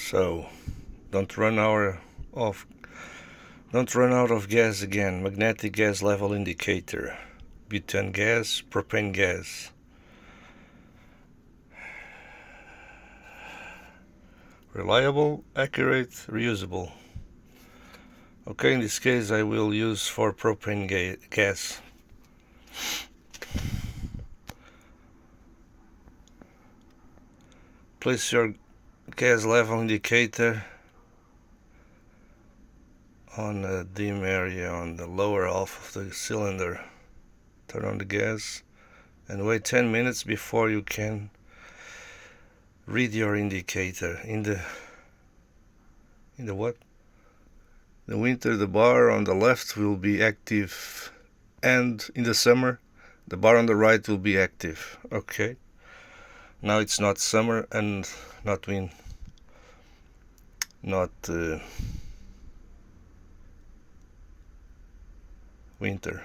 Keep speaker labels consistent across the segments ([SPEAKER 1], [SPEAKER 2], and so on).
[SPEAKER 1] So don't run out of gas again. Magnetic gas level indicator. Butane gas, propane gas. Reliable, accurate, reusable. Okay, in this case I will use for propane gas. Place your gas level indicator on a dim area on the lower half of the cylinder. Turn on the gas and wait 10 minutes before you can read your indicator. In the what? The winter the bar on the left will be active, and in the summer the bar on the right will be active. Okay, now it's not summer and not winter.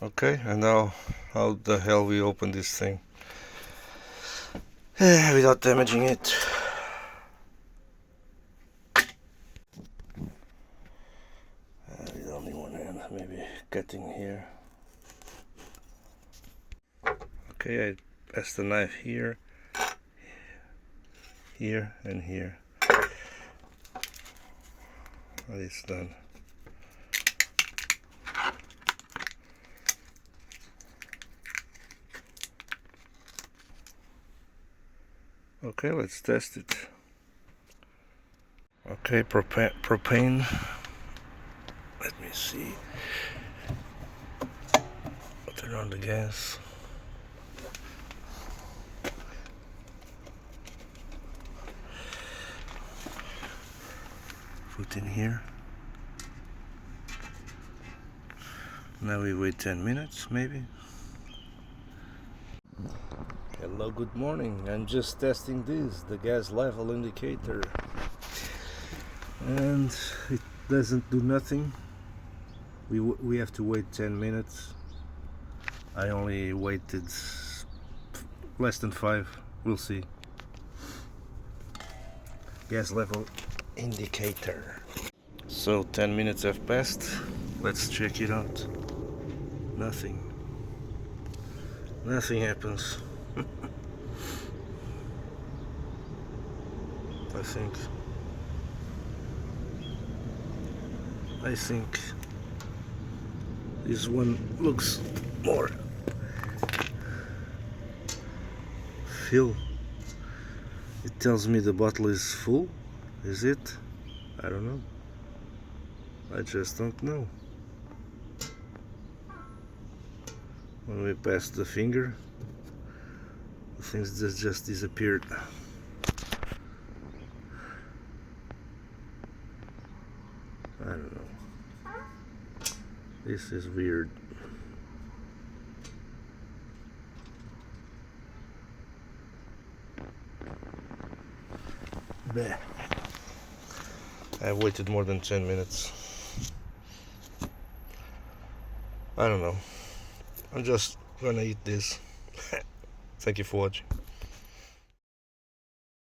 [SPEAKER 1] Okay, and now how the hell we open this thing without damaging it? With only one hand, maybe cutting here. Okay, I pass the knife here, here and here. And it's done. Okay, let's test it. Okay, propane. Let me see. I'll turn on the gas. Put in here. Now we wait 10 minutes, maybe. Hello, good morning. I'm just testing this, the gas level indicator, and it doesn't do nothing. We have to wait 10 minutes. I only waited less than 5. We'll see. Gas level indicator. So 10 minutes have passed. Let's check it out. Nothing happens. I think this one looks more fill. It tells me the bottle is full. Is it? I don't know. I just don't know. When we pass the finger, the things just disappeared. I don't know. This is weird. Bleh. I've waited more than 10 minutes. I don't know. I'm just gonna eat this. Thank you for watching.